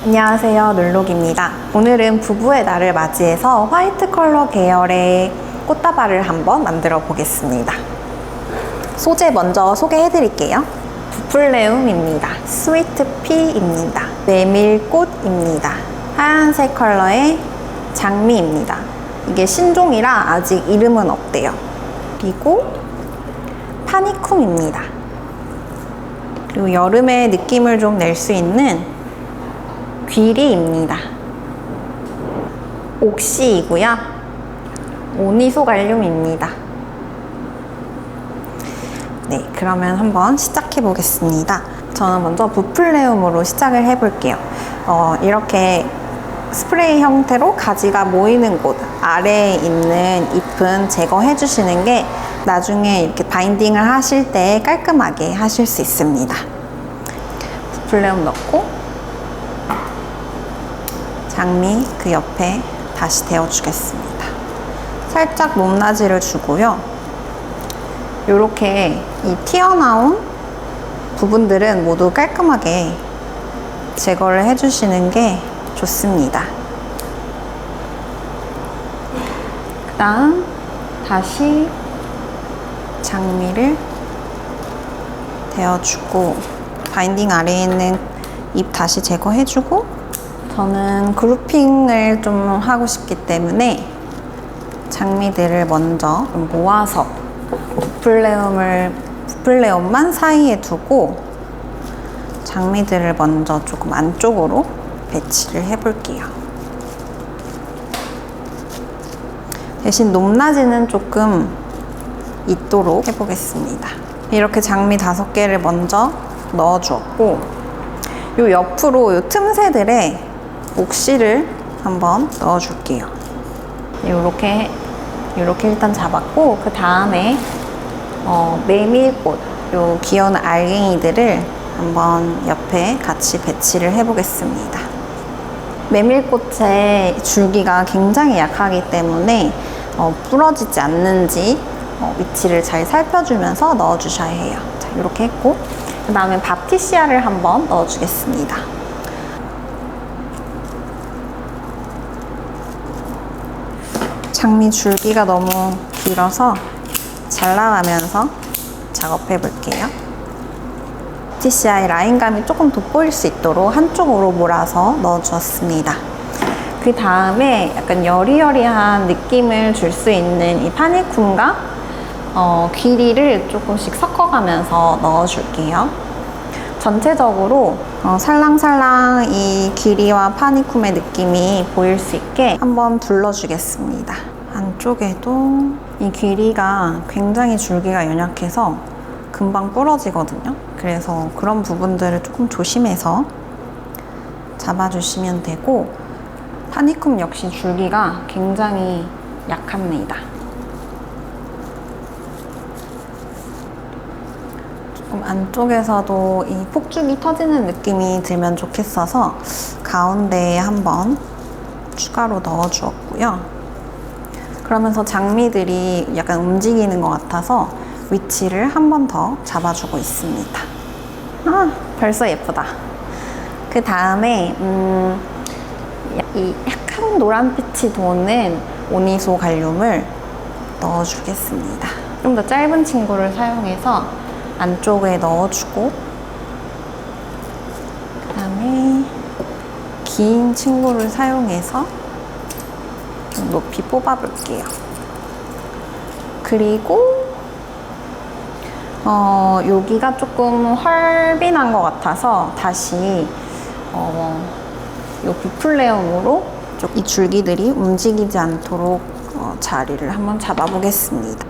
안녕하세요, 놀록입니다. 오늘은 부부의 날을 맞이해서 화이트 컬러 계열의 꽃다발을 한번 만들어 보겠습니다. 소재 먼저 소개해 드릴게요. 부플레움입니다. 스위트피입니다. 메밀꽃입니다. 하얀색 컬러의 장미입니다. 이게 신종이라 아직 이름은 없대요. 그리고 파니쿰입니다. 그리고 여름의 느낌을 좀 낼 수 있는 귀리입니다. 옥시이고요. 오니소갈륨입니다. 네, 그러면 한번 시작해 보겠습니다. 저는 먼저 부플레움으로 시작을 해볼게요. 이렇게 스프레이 형태로 가지가 모이는 곳 아래에 있는 잎은 제거해 주시는 게 나중에 이렇게 바인딩을 하실 때 깔끔하게 하실 수 있습니다. 부플레움 넣고 장미 그 옆에 다시 데워주겠습니다. 살짝 높낮이를 주고요. 이렇게 이 튀어나온 부분들은 모두 깔끔하게 제거를 해주시는 게 좋습니다. 그 다음 다시 장미를 데워주고 바인딩 아래에 있는 잎 다시 제거해주고 저는 그루핑을 좀 하고 싶기 때문에 장미들을 먼저 모아서 부플레움만 사이에 두고 장미들을 먼저 조금 안쪽으로 배치를 해볼게요. 대신 높낮이는 조금 있도록 해보겠습니다. 이렇게 장미 5개를 먼저 넣어주었고 요 옆으로 요 틈새들에 옥시를 한번 넣어줄게요. 이렇게 일단 잡았고 그 다음에 메밀꽃 요 귀여운 알갱이들을 한번 옆에 같이 배치를 해보겠습니다. 메밀꽃의 줄기가 굉장히 약하기 때문에 부러지지 않는지 위치를 잘 살펴주면서 넣어주셔야 해요. 자, 이렇게 했고 그 다음에 바티시아를 한번 넣어주겠습니다. 장미 줄기가 너무 길어서 잘라가면서 작업해 볼게요. 바티시아의 라인감이 조금 돋보일 수 있도록 한쪽으로 몰아서 넣어주었습니다. 그 다음에 약간 여리여리한 느낌을 줄 수 있는 이 파니쿰과 귀리를 조금씩 섞어가면서 넣어줄게요. 전체적으로 살랑살랑 이 귀리와 파니쿰의 느낌이 보일 수 있게 한번 둘러주겠습니다. 안쪽에도 이 귀리가 굉장히 줄기가 연약해서 금방 부러지거든요. 그래서 그런 부분들을 조금 조심해서 잡아주시면 되고 파니쿰 역시 줄기가 굉장히 약합니다. 조금 안쪽에서도 이 폭죽이 터지는 느낌이 들면 좋겠어서 가운데에 한번 추가로 넣어주었고요. 그러면서 장미들이 약간 움직이는 것 같아서 위치를 한 번 더 잡아주고 있습니다. 벌써 예쁘다. 그 다음에 이 약간 노란빛이 도는 오니소갈륨을 넣어주겠습니다. 좀 더 짧은 친구를 사용해서 안쪽에 넣어주고 그 다음에 긴 친구를 사용해서 좀 높이 뽑아볼게요. 그리고 여기가 조금 헐빈한 것 같아서 다시 이 부플레움으로 이 줄기들이 움직이지 않도록 자리를 한번 잡아보겠습니다.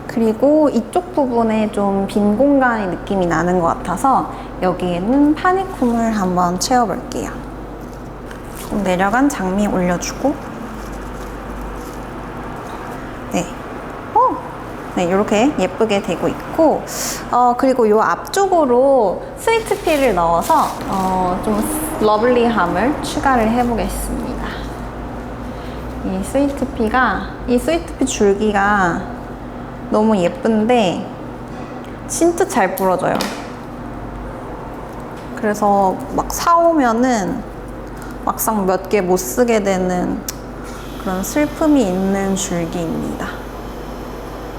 그리고 이쪽 부분에 좀 빈 공간의 느낌이 나는 것 같아서 여기에는 파니쿰을 한번 채워볼게요. 조금 내려간 장미 올려주고 네, 이렇게 예쁘게 되고 있고 그리고 이 앞쪽으로 스위트피를 넣어서 좀 러블리함을 추가를 해보겠습니다. 이 스위트피 줄기가 너무 예쁜데 진짜 잘 부러져요. 그래서 막 사오면은 막상 몇 개 못 쓰게 되는 그런 슬픔이 있는 줄기입니다.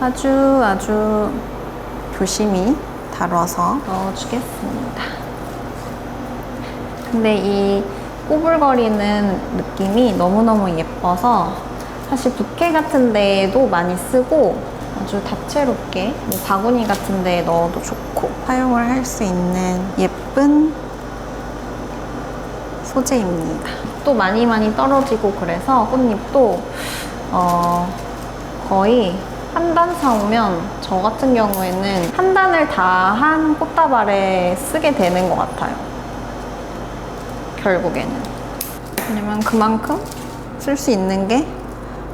아주 조심히 다뤄서 넣어주겠습니다. 근데 이 꼬불거리는 느낌이 너무너무 예뻐서 사실 부케 같은 데에도 많이 쓰고 아주 다채롭게 뭐 바구니 같은 데에 넣어도 좋고 사용을 할 수 있는 예쁜 소재입니다. 또 많이 떨어지고 그래서 꽃잎도 거의 한 단 사오면 저 같은 경우에는 한 단을 다 한 꽃다발에 쓰게 되는 것 같아요. 결국에는. 왜냐면 그만큼 쓸 수 있는 게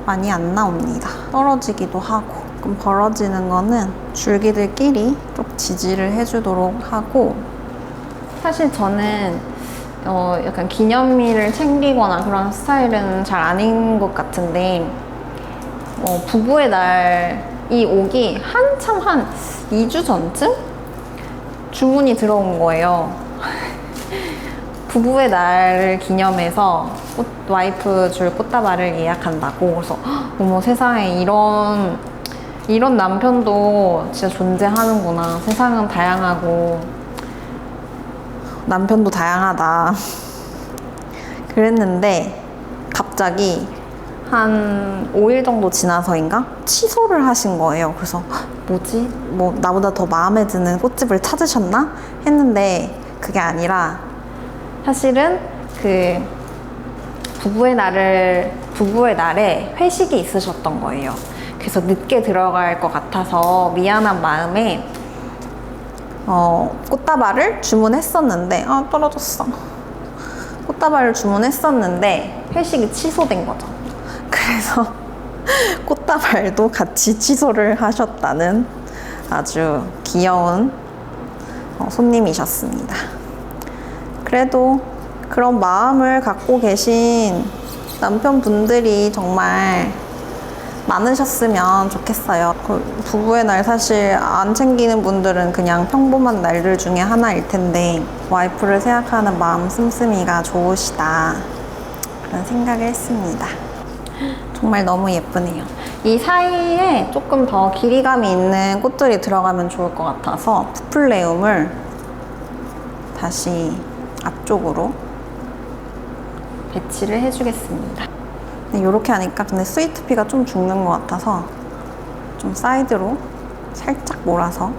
많이 안 나옵니다. 떨어지기도 하고. 그럼 벌어지는 거는 줄기들끼리 좀 지지를 해주도록 하고, 사실 저는 약간 기념일을 챙기거나 그런 스타일은 잘 아닌 것 같은데 부부의 날이 오기 한참 한 2주 전쯤 주문이 들어온 거예요. 부부의 날을 기념해서 와이프 줄 꽃다발을 예약한다고. 그래서 어머 세상에 이런 남편도 진짜 존재하는구나. 세상은 다양하고 남편도 다양하다. 그랬는데 갑자기 한 5일 정도 지나서인가 취소를 하신 거예요. 그래서 뭐지? 뭐 나보다 더 마음에 드는 꽃집을 찾으셨나? 했는데 그게 아니라 사실은 그 부부의 날에 회식이 있으셨던 거예요. 그래서 늦게 들어갈 것 같아서 미안한 마음에 꽃다발을 주문했었는데 떨어졌어. 꽃다발을 주문했었는데 회식이 취소된 거죠. 그래서 꽃다발도 같이 취소를 하셨다는 아주 귀여운 손님이셨습니다. 그래도 그런 마음을 갖고 계신 남편분들이 정말 많으셨으면 좋겠어요. 부부의 날 사실 안 챙기는 분들은 그냥 평범한 날들 중에 하나일 텐데 와이프를 생각하는 마음 씀씀이가 좋으시다 그런 생각을 했습니다. 정말 너무 예쁘네요. 이 사이에 조금 더 길이감이 있는 꽃들이 들어가면 좋을 것 같아서 부플레움을 다시 앞쪽으로 배치를 해주겠습니다. 이렇게 하니까 근데 스위트피가 좀 죽는 것 같아서 좀 사이드로 살짝 몰아서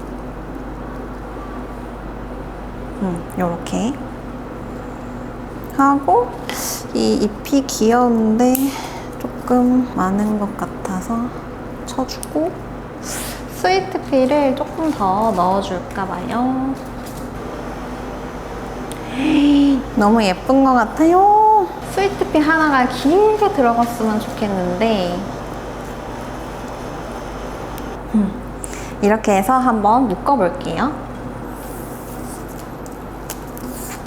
이렇게 하고, 이 잎이 귀여운데 조금 많은 것 같아서 쳐주고 스위트피를 조금 더 넣어줄까 봐요. 너무 예쁜 것 같아요. 스위트피 하나가 길게 들어갔으면 좋겠는데 이렇게 해서 한번 묶어볼게요.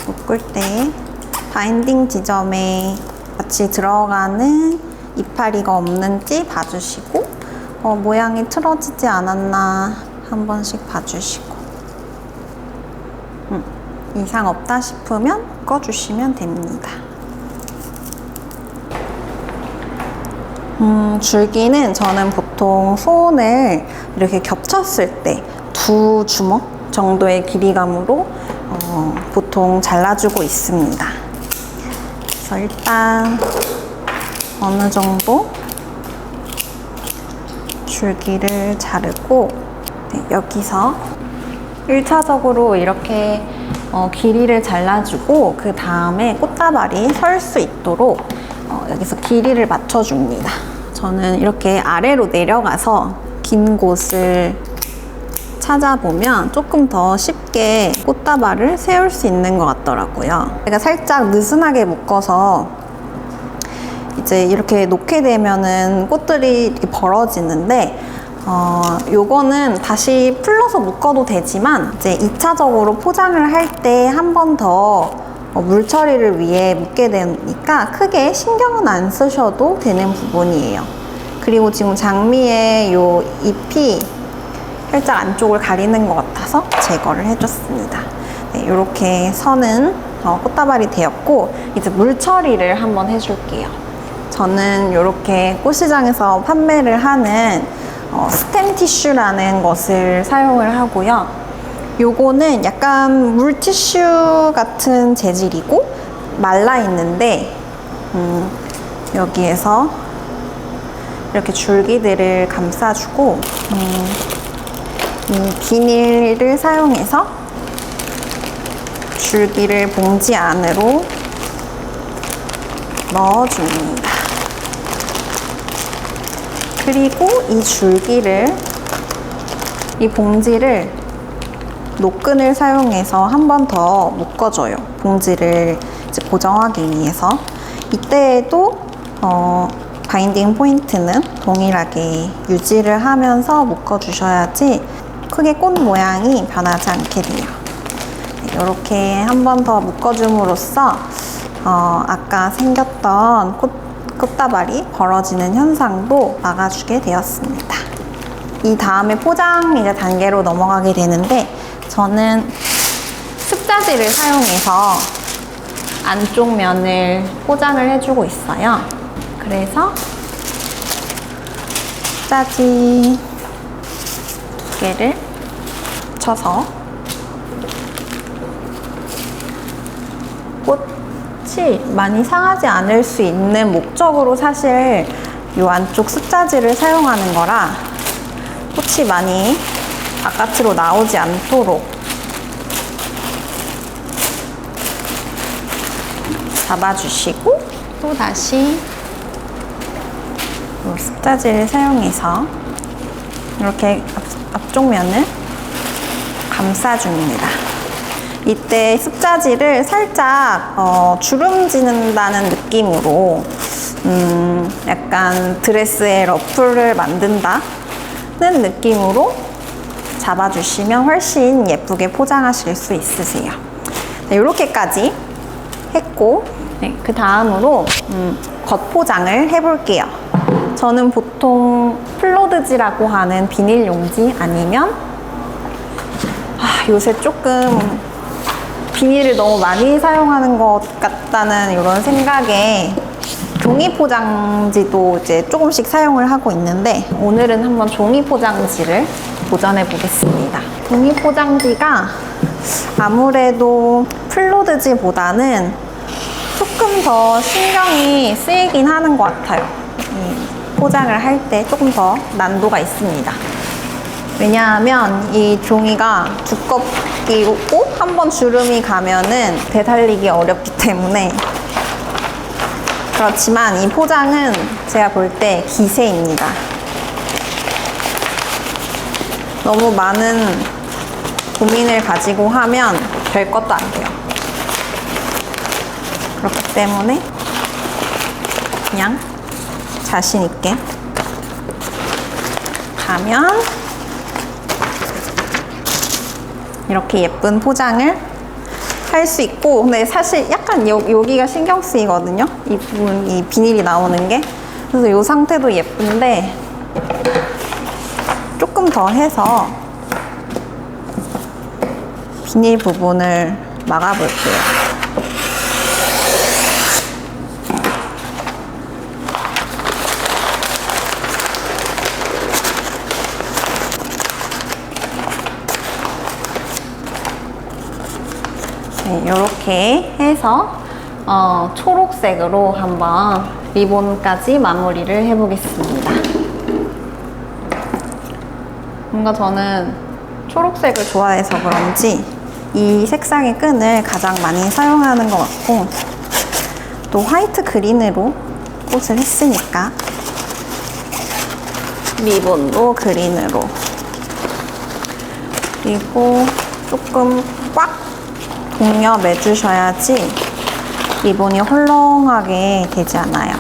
묶을 때 바인딩 지점에 같이 들어가는 이파리가 없는지 봐주시고 모양이 틀어지지 않았나 한 번씩 봐주시고 이상 없다 싶으면 묶어주시면 됩니다. 줄기는 저는 보통 손을 이렇게 겹쳤을 때 2주먹 정도의 길이감으로 보통 잘라주고 있습니다. 그래서 일단 어느 정도 줄기를 자르고 여기서 1차적으로 이렇게 길이를 잘라주고 그 다음에 꽃다발이 설 수 있도록 여기서 길이를 맞춰줍니다. 저는 이렇게 아래로 내려가서 긴 곳을 찾아보면 조금 더 쉽게 꽃다발을 세울 수 있는 것 같더라고요. 제가 살짝 느슨하게 묶어서 이제 이렇게 놓게 되면은 꽃들이 이렇게 벌어지는데 요거는 다시 풀러서 묶어도 되지만 이제 2차적으로 포장을 할 때 한 번 더 물 처리를 위해 묶게 되니까 크게 신경은 안 쓰셔도 되는 부분이에요. 그리고 지금 장미의 요 잎이 살짝 안쪽을 가리는 것 같아서 제거를 해줬습니다. 네, 이렇게 선은 꽃다발이 되었고, 이제 물 처리를 한번 해줄게요. 저는 이렇게 꽃시장에서 판매를 하는 스템 티슈라는 것을 사용을 하고요. 요거는 약간 물티슈 같은 재질이고 말라 있는데 여기에서 이렇게 줄기들을 감싸주고 이 비닐을 사용해서 줄기를 봉지 안으로 넣어줍니다. 그리고 이 줄기를, 이 봉지를 노끈을 사용해서 한 번 더 묶어줘요. 봉지를 이제 고정하기 위해서. 이때에도 바인딩 포인트는 동일하게 유지를 하면서 묶어주셔야지 크게 꽃 모양이 변하지 않게 돼요. 이렇게 한 번 더 묶어줌으로써 아까 생겼던 꽃다발이 벌어지는 현상도 막아주게 되었습니다. 이 다음에 포장 이제 단계로 넘어가게 되는데, 저는 습자지를 사용해서 안쪽 면을 포장을 해주고 있어요. 그래서 습자지 2개를 쳐서 꽃이 많이 상하지 않을 수 있는 목적으로 사실 이 안쪽 습자지를 사용하는 거라 꽃이 많이 바깥으로 나오지 않도록 잡아주시고, 또 다시 습자지를 사용해서 이렇게 앞쪽 면을 감싸줍니다. 이때 습자지를 살짝 주름지는다는 느낌으로 약간 드레스에 러플을 만든다는 느낌으로 잡아주시면 훨씬 예쁘게 포장하실 수 있으세요. 네, 이렇게까지 했고, 네, 그 다음으로 겉포장을 해볼게요. 저는 보통 플로드지라고 하는 비닐 용지 아니면 요새 조금 비닐을 너무 많이 사용하는 것 같다는 이런 생각에 종이 포장지도 이제 조금씩 사용을 하고 있는데, 오늘은 한번 종이 포장지를 도전해 보겠습니다. 종이 포장지가 아무래도 플로드지보다는 조금 더 신경이 쓰이긴 하는 것 같아요. 포장을 할 때 조금 더 난도가 있습니다. 왜냐하면 이 종이가 두껍고 한번 주름이 가면은 되살리기 어렵기 때문에. 그렇지만 이 포장은 제가 볼 때 기세입니다. 너무 많은 고민을 가지고 하면 될 것도 안 돼요. 그렇기 때문에 그냥 자신 있게 가면 이렇게 예쁜 포장을 할 수 있고, 근데 사실 약간 여기가 신경 쓰이거든요. 이 부분, 이 비닐이 나오는 게. 그래서 이 상태도 예쁜데 조금 더 해서 비닐 부분을 막아볼게요. 네, 이렇게 해서 초록색으로 한번 리본까지 마무리를 해보겠습니다. 뭔가 저는 초록색을 좋아해서 그런지 이 색상의 끈을 가장 많이 사용하는 것 같고, 또 화이트 그린으로 꽃을 했으니까 리본도 그린으로, 그리고 조금 꽉 동여 매주셔야지 리본이 헐렁하게 되지 않아요.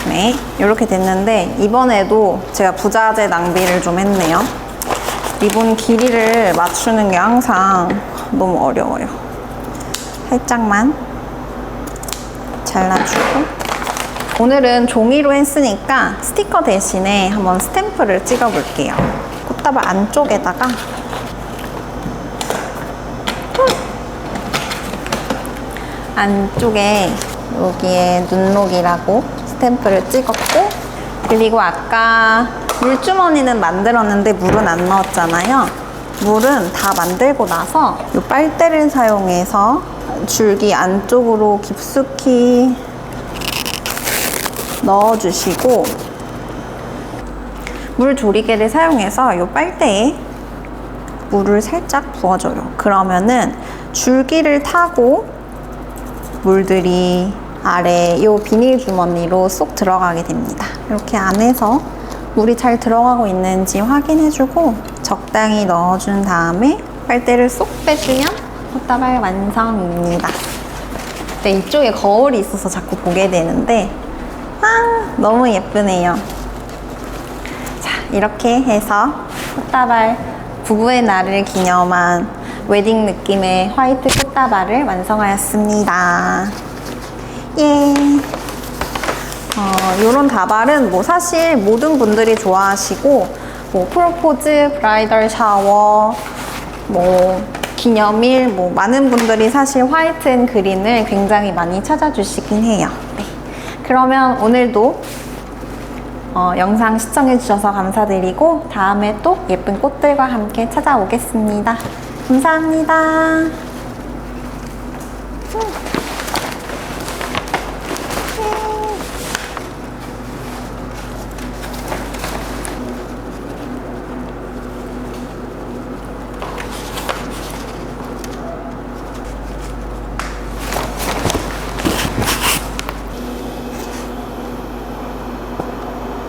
네, 이렇게 됐는데 이번에도 제가 부자재 낭비를 좀 했네요. 리본 길이를 맞추는 게 항상 너무 어려워요. 살짝만 잘라주고 오늘은 종이로 했으니까 스티커 대신에 한번 스탬프를 찍어 볼게요. 꽃다발 안쪽에다가 안쪽에 여기에 눈록이라고 스탬프를 찍었고, 그리고 아까 물주머니는 만들었는데 물은 안 넣었잖아요. 물은 다 만들고 나서 이 빨대를 사용해서 줄기 안쪽으로 깊숙이 넣어주시고, 물 조리개를 사용해서 이 빨대에 물을 살짝 부어줘요. 그러면은 줄기를 타고 물들이 아래 이 비닐 주머니로 쏙 들어가게 됩니다. 이렇게 안에서 물이 잘 들어가고 있는지 확인해주고 적당히 넣어준 다음에 빨대를 쏙 빼주면 꽃다발 완성입니다. 네, 이쪽에 거울이 있어서 자꾸 보게 되는데 너무 예쁘네요. 자, 이렇게 해서 꽃다발 부부의 날을 기념한 웨딩 느낌의 화이트 꽃다발을 완성하였습니다. 예. 이런 다발은 뭐 사실 모든 분들이 좋아하시고, 뭐 프로포즈, 브라이덜 샤워, 뭐 기념일, 뭐 많은 분들이 사실 화이트 앤 그린을 굉장히 많이 찾아주시긴 해요. 네. 그러면 오늘도 영상 시청해주셔서 감사드리고 다음에 또 예쁜 꽃들과 함께 찾아오겠습니다. 감사합니다.